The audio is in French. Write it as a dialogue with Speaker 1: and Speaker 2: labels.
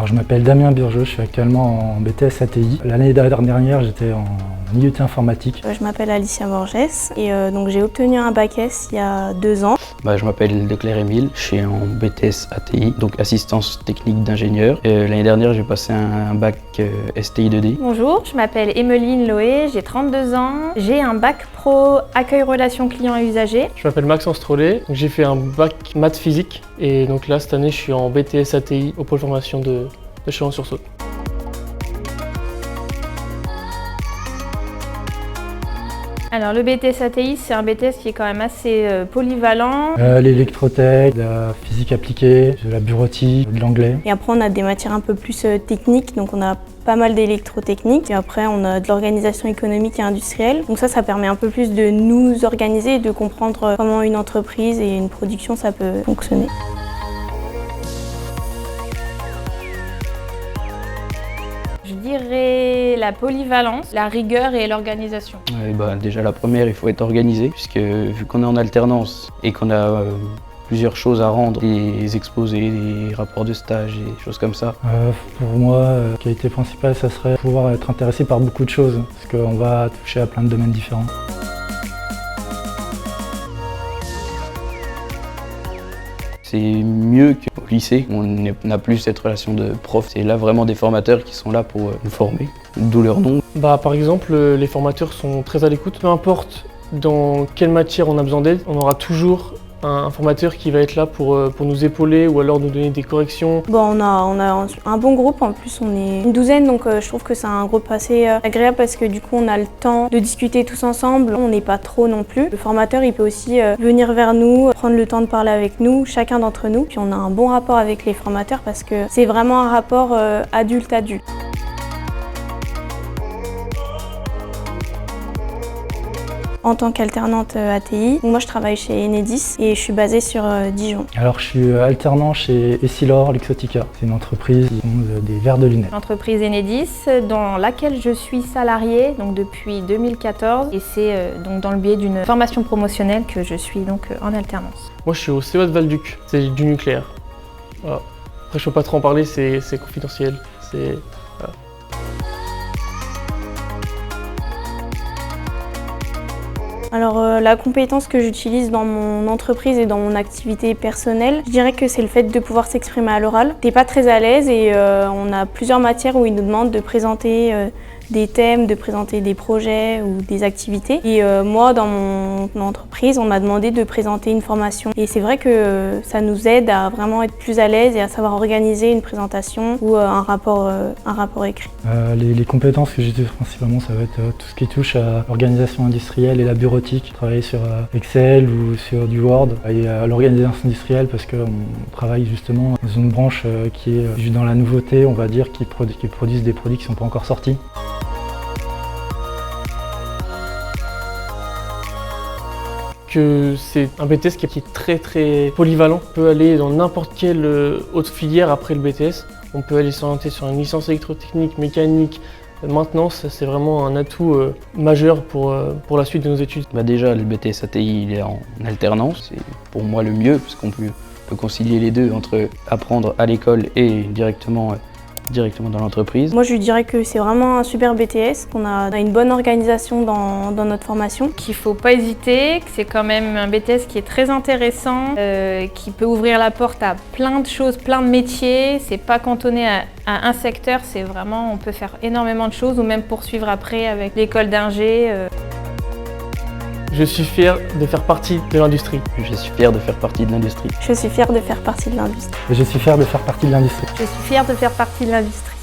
Speaker 1: Alors je m'appelle Damien Burgeux, je suis actuellement en BTS ATI. L'année dernière, j'étais en IUT informatique.
Speaker 2: Je m'appelle Alicia Borges et donc j'ai obtenu un bac S il y a 2 ans.
Speaker 3: Je m'appelle Declerc-Émile, je suis en BTS ATI, donc assistance technique d'ingénieur. L'année dernière, j'ai passé un bac STI 2D.
Speaker 4: Bonjour, je m'appelle Emeline Loé, j'ai 32 ans. J'ai un bac pro accueil relations clients et usagers.
Speaker 5: Je m'appelle Maxence Trollet, j'ai fait un bac maths physique et donc là cette année je suis en BTS ATI au pôle formation de Chalon-sur-Saône.
Speaker 4: Alors le BTS ATI, c'est un BTS qui est quand même assez polyvalent.
Speaker 1: L'électrotech, de la physique appliquée, de la bureautique, de l'anglais.
Speaker 2: Et après on a des matières un peu plus techniques, donc on a pas mal d'électrotechnique. Et après on a de l'organisation économique et industrielle. Donc ça permet un peu plus de nous organiser et de comprendre comment une entreprise et une production ça peut fonctionner.
Speaker 4: Je dirais la polyvalence, la rigueur et l'organisation.
Speaker 3: Déjà la première, il faut être organisé, puisque vu qu'on est en alternance et qu'on a plusieurs choses à rendre, des exposés, des rapports de stage et des choses comme ça.
Speaker 1: Pour moi, la qualité principale, ça serait pouvoir être intéressé par beaucoup de choses, parce qu'on va toucher à plein de domaines différents.
Speaker 3: C'est mieux qu'au lycée, on n'a plus cette relation de prof. C'est là vraiment des formateurs qui sont là pour nous former, d'où leur nom.
Speaker 5: Par exemple, les formateurs sont très à l'écoute. Peu importe dans quelle matière on a besoin d'aide, on aura toujours un formateur qui va être là pour nous épauler ou alors nous donner des corrections.
Speaker 2: On a un bon groupe, en plus on est une douzaine, donc je trouve que c'est un groupe assez agréable parce que du coup on a le temps de discuter tous ensemble, on n'est pas trop non plus. Le formateur il peut aussi venir vers nous, prendre le temps de parler avec nous, chacun d'entre nous. Puis on a un bon rapport avec les formateurs parce que c'est vraiment un rapport adulte-adulte. En tant qu'alternante ATI, moi je travaille chez Enedis et je suis basée sur Dijon.
Speaker 1: Alors je suis alternant chez Essilor Luxottica. C'est une entreprise qui font des verres de lunettes.
Speaker 4: L'entreprise Enedis dans laquelle je suis salariée donc depuis 2014 et c'est donc dans le biais d'une formation promotionnelle que je suis donc en alternance.
Speaker 5: Moi je suis au CEA de Val-Duc, c'est du nucléaire. Voilà. Après je peux pas trop en parler, c'est confidentiel. Voilà.
Speaker 2: Alors la compétence que j'utilise dans mon entreprise et dans mon activité personnelle, je dirais que c'est le fait de pouvoir s'exprimer à l'oral. T'es pas très à l'aise et on a plusieurs matières où ils nous demandent de présenter des thèmes, de présenter des projets ou des activités. Et moi, dans mon entreprise, on m'a demandé de présenter une formation. Et c'est vrai que ça nous aide à vraiment être plus à l'aise et à savoir organiser une présentation ou un rapport écrit.
Speaker 1: Les compétences que j'utilise principalement, ça va être tout ce qui touche à l'organisation industrielle et la bureautique. Travailler sur Excel ou sur du Word. Et à l'organisation industrielle parce qu'on travaille justement dans une branche qui est dans la nouveauté, on va dire, qui produisent des produits qui ne sont pas encore sortis.
Speaker 5: Que c'est un BTS qui est très polyvalent. On peut aller dans n'importe quelle autre filière après le BTS. On peut aller s'orienter sur une licence électrotechnique, mécanique, maintenance. C'est vraiment un atout majeur pour la suite de nos études.
Speaker 3: Déjà, le BTS ATI il est en alternance. C'est pour moi le mieux parce qu'on peut concilier les deux entre apprendre à l'école et directement dans l'entreprise.
Speaker 2: Moi je dirais que c'est vraiment un super BTS, qu'on a une bonne organisation dans notre formation.
Speaker 4: Qu'il ne faut pas hésiter, que c'est quand même un BTS qui est très intéressant, qui peut ouvrir la porte à plein de choses, plein de métiers. C'est pas cantonné à un secteur, c'est vraiment, on peut faire énormément de choses ou même poursuivre après avec l'école d'ingé.
Speaker 5: Je suis fier de faire partie de l'industrie.
Speaker 3: Je suis fier de faire partie de l'industrie.
Speaker 2: Je suis fière de faire partie de l'industrie.
Speaker 1: Et je suis fier de faire partie de l'industrie.
Speaker 4: Je suis fière de faire partie de l'industrie.